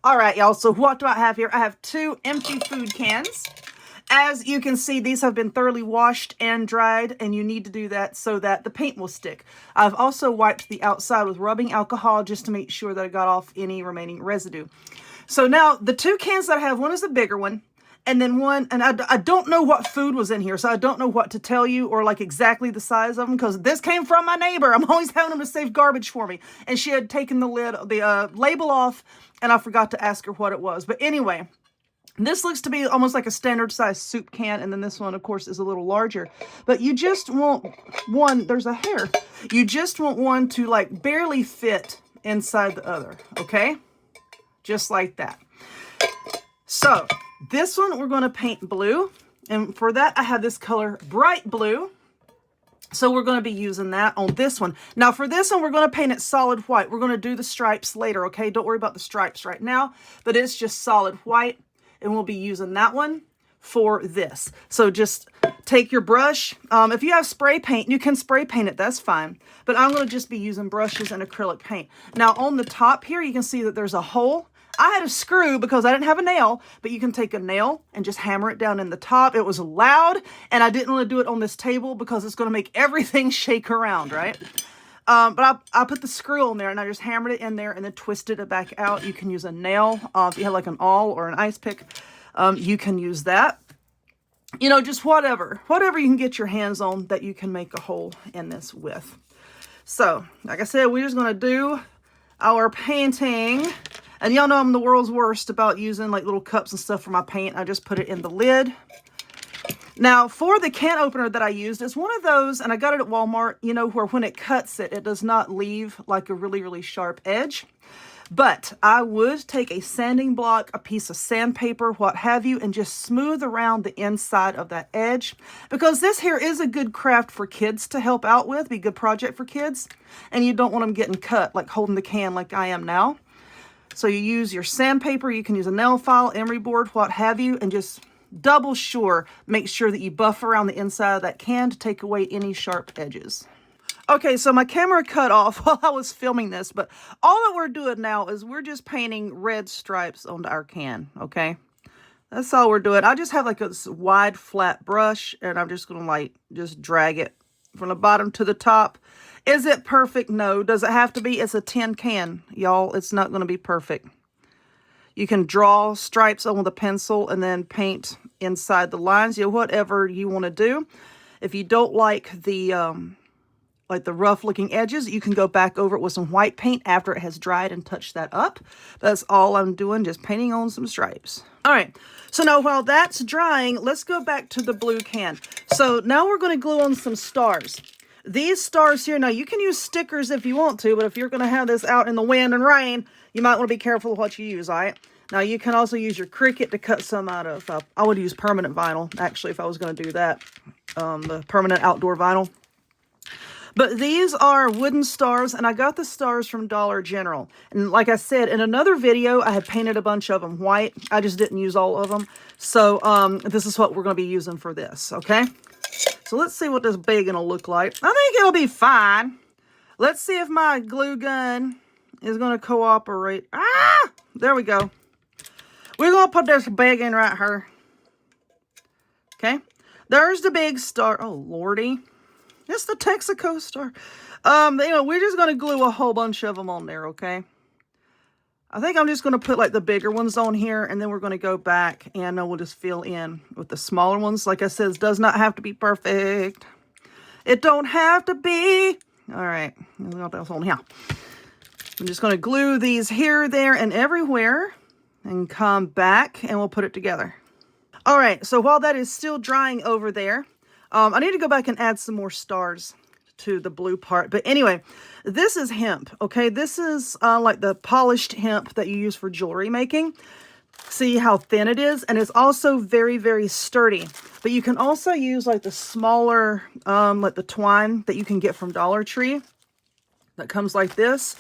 All right, y'all, so what do I have here? I have 2 empty food cans. As you can see, these have been thoroughly washed and dried, and you need to do that so that the paint will stick. I've also wiped the outside with rubbing alcohol just to make sure that I got off any remaining residue. So now the 2 cans that I have, one is the bigger one, and then one, and I don't know what food was in here, so I don't know what to tell you or like exactly the size of them, because this came from my neighbor. I'm always having them to save garbage for me, and she had taken the label off, and I forgot to ask her what it was. But anyway, this looks to be almost like a standard size soup can, and then this one, of course, is a little larger. But you just want one, there's a hair. You just want one to like barely fit inside the other, okay? Just like that. So this one we're going to paint blue, and for that I have this color bright blue. So we're going to be using that on this one. Now for this one, we're going to paint it solid white. We're going to do the stripes later, okay? Don't worry about the stripes right now, but it's just solid white. And we'll be using that one for this. So just take your brush. If you have spray paint, you can spray paint it. That's fine. But I'm going to just be using brushes and acrylic paint. Now on the top here, you can see that there's a hole. I had a screw because I didn't have a nail, but you can take a nail and just hammer it down in the top. It was loud, and I didn't want to do it on this table because it's going to make everything shake around, right? But I put the screw on there, and I just hammered it in there and then twisted it back out. You can use a nail. If you have like an awl or an ice pick, you can use that. You know, just whatever you can get your hands on that you can make a hole in this with. So, like I said, we're just going to do our painting. And y'all know I'm the world's worst about using like little cups and stuff for my paint. I just put it in the lid. Now, for the can opener that I used, it's one of those, and I got it at Walmart, you know, where when it cuts it, it does not leave like a really, really sharp edge. But I would take a sanding block, a piece of sandpaper, what have you, and just smooth around the inside of that edge. Because this here is a good craft for kids to help out with, be a good project for kids. And you don't want them getting cut, like holding the can like I am now. So you use your sandpaper, you can use a nail file, emery board, what have you, and just double sure, make sure that you buff around the inside of that can to take away any sharp edges. Okay, so my camera cut off while I was filming this, but all that we're doing now is we're just painting red stripes onto our can, okay? That's all we're doing. I just have like a wide flat brush, and I'm just gonna like just drag it from the bottom to the top. Is it perfect? No. Does it have to be? It's a tin can, y'all. It's not gonna be perfect. You can draw stripes on with a pencil and then paint inside the lines, you know, whatever you want to do. If you don't like the rough looking edges, you can go back over it with some white paint after it has dried and touch that up. That's all I'm doing, just painting on some stripes. All right, so now while that's drying, let's go back to the blue can. So now we're going to glue on some stars. These stars here, now you can use stickers if you want to, but if you're going to have this out in the wind and rain, you might want to be careful of what you use, all right? Now you can also use your Cricut to cut some out of, I would use permanent vinyl, actually, if I was going to do that, the permanent outdoor vinyl. But these are wooden stars, and I got the stars from Dollar General. And like I said, in another video, I had painted a bunch of them white. I just didn't use all of them. So this is what we're going to be using for this, okay? So let's see what this big one will look like. I think it'll be fine. Let's see if my glue gun is going to cooperate. Ah! There we go. We're going to put this big in right here. Okay? There's the big star. Oh, lordy. It's the Texaco star. Anyway, we're just going to glue a whole bunch of them on there, okay? I think I'm just going to put like the bigger ones on here, and then we're going to go back and we'll just fill in with the smaller ones. Like I said, it does not have to be perfect. It don't have to be. All right, we got this on here. I'm just going to glue these here, there, and everywhere, and come back, and we'll put it together. All right, so while that is still drying over there, I need to go back and add some more stars to the blue part. But anyway, this is hemp, okay? This is like the polished hemp that you use for jewelry making. See how thin it is? And it's also very, very sturdy. But you can also use like the smaller, like the twine that you can get from Dollar Tree that comes like this.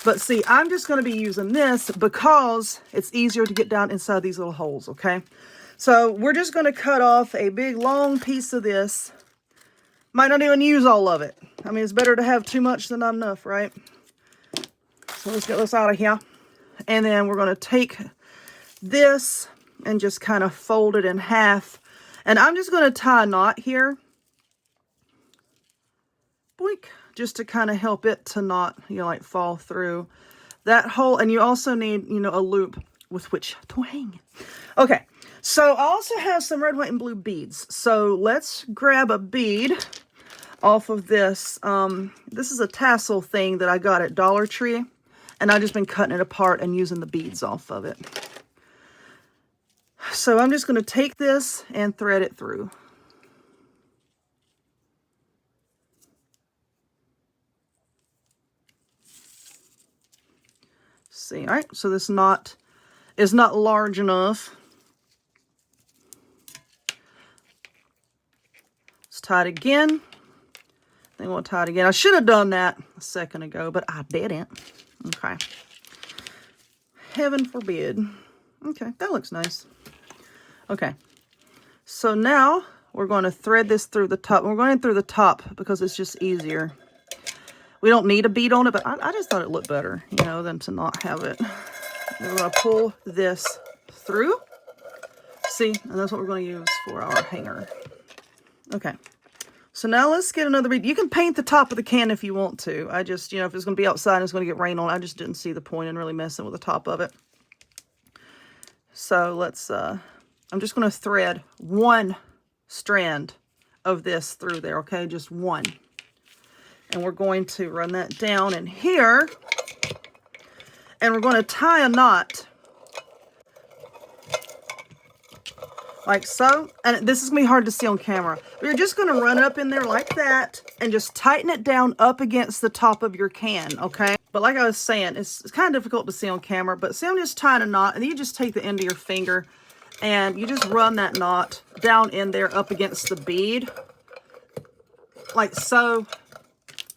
But see, I'm just going to be using this because it's easier to get down inside these little holes, okay? So we're just going to cut off a big long piece of this. Might not even use all of it. I mean, it's better to have too much than not enough, right? So let's get this out of here. And then we're going to take this and just kind of fold it in half. And I'm just going to tie a knot here. Boink. Just to kind of help it to not, like fall through that hole. And you also need, a loop with which to hang. Okay. So I also have some red, white, and blue beads. So let's grab a bead off of this. This is a tassel thing that I got at Dollar Tree. And I've just been cutting it apart and using the beads off of it. So I'm just going to take this and thread it through. See, all right, so this knot is not large enough. Let's tie it again. Then we'll tie it again. I should have done that a second ago, but I didn't. Okay. Heaven forbid. Okay, that looks nice. Okay. So now we're going to thread this through the top. We're going through the top because it's just easier. We don't need a bead on it, but I just thought it looked better, than to not have it. We're going to pull this through. See, and that's what we're going to use for our hanger. Okay. So now let's get another bead. You can paint the top of the can if you want to. I just, if it's going to be outside and it's going to get rain on, I just didn't see the point in really messing with the top of it. So let's, I'm just going to thread one strand of this through there, okay? Just one. And we're going to run that down in here. And we're going to tie a knot. Like so. And this is going to be hard to see on camera. But you're just going to run it up in there like that. And just tighten it down up against the top of your can, okay? But like I was saying, it's kind of difficult to see on camera. But see, I'm just tying a knot. And then you just take the end of your finger. And you just run that knot down in there up against the bead. Like so.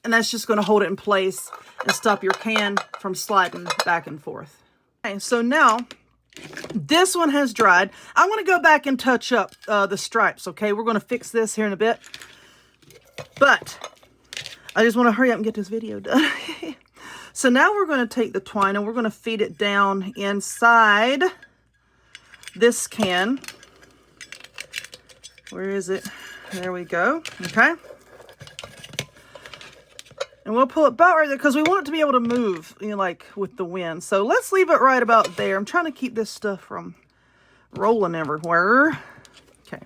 And that's just going to hold it in place and stop your can from sliding back and forth. Okay, so now this one has dried. I'm going to go back and touch up the stripes, okay? We're going to fix this here in a bit. But I just want to hurry up and get this video done. So now we're going to take the twine and we're going to feed it down inside this can. Where is it? There we go. Okay. And we'll pull it about right there because we want it to be able to move, like with the wind. So let's leave it right about there. I'm trying to keep this stuff from rolling everywhere. Okay.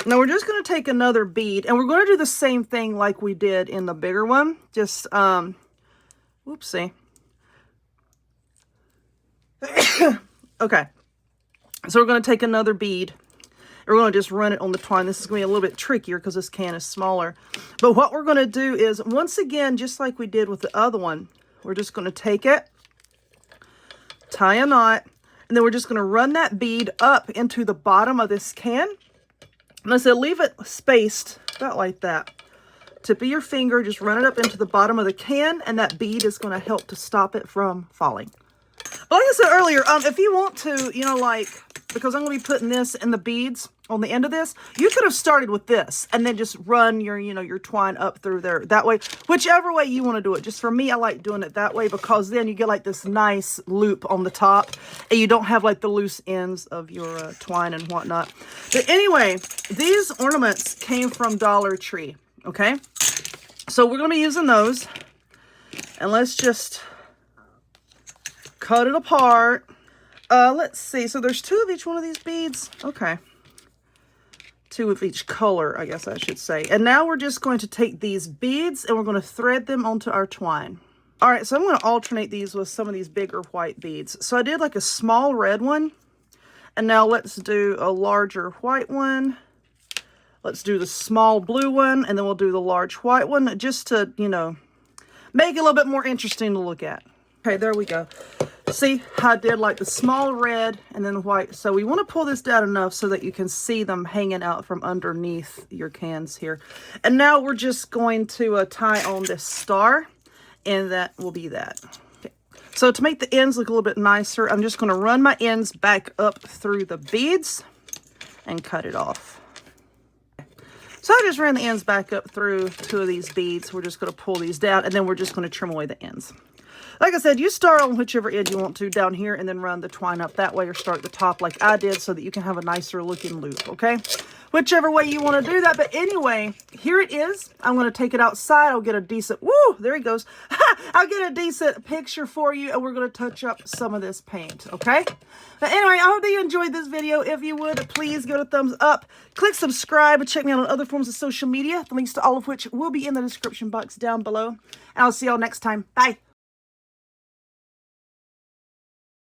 Now we're just going to take another bead and we're going to do the same thing like we did in the bigger one. Just, whoopsie. Okay. So we're going to take another bead. We're going to just run it on the twine. This is going to be a little bit trickier because this can is smaller. But what we're going to do is, once again, just like we did with the other one, we're just going to take it, tie a knot, and then we're just going to run that bead up into the bottom of this can. And I said, leave it spaced about like that. Tip of your finger, just run it up into the bottom of the can, and that bead is going to help to stop it from falling. But like I said earlier, if you want to, because I'm going to be putting this in the beads on the end of this, you could have started with this and then just run your, your twine up through there that way, whichever way you want to do it. Just for me, I like doing it that way because then you get like this nice loop on the top and you don't have like the loose ends of your twine and whatnot. But anyway, these ornaments came from Dollar Tree, okay? So we're going to be using those, and let's just cut it apart. Let's see. So there's 2 of each one of these beads. Okay. 2 of each color, I guess I should say. And now we're just going to take these beads and we're going to thread them onto our twine. All right, so I'm going to alternate these with some of these bigger white beads. So I did like a small red one. And now let's do a larger white one. Let's do the small blue one. And then we'll do the large white one just to, make it a little bit more interesting to look at. Okay, there we go. See how I did like the small red and then the white. So we want to pull this down enough so that you can see them hanging out from underneath your cans here. And now we're just going to tie on this star, and that will be that. Okay. So to make the ends look a little bit nicer, I'm just going to run my ends back up through the beads and cut it off. So So I just ran the ends back up through 2 of these beads. We're just going to pull these down, and then we're just going to trim away the ends. Like I said, you start on whichever end you want to down here and then run the twine up that way, or start at the top like I did so that you can have a nicer looking loop, okay? Whichever way you want to do that. But anyway, here it is. I'm going to take it outside. I'll get a decent, woo, there he goes. I'll get a decent picture for you, and we're going to touch up some of this paint, okay? But anyway, I hope that you enjoyed this video. If you would, please give it a thumbs up. Click subscribe and check me out on other forms of social media, the links to all of which will be in the description box down below. And I'll see y'all next time. Bye.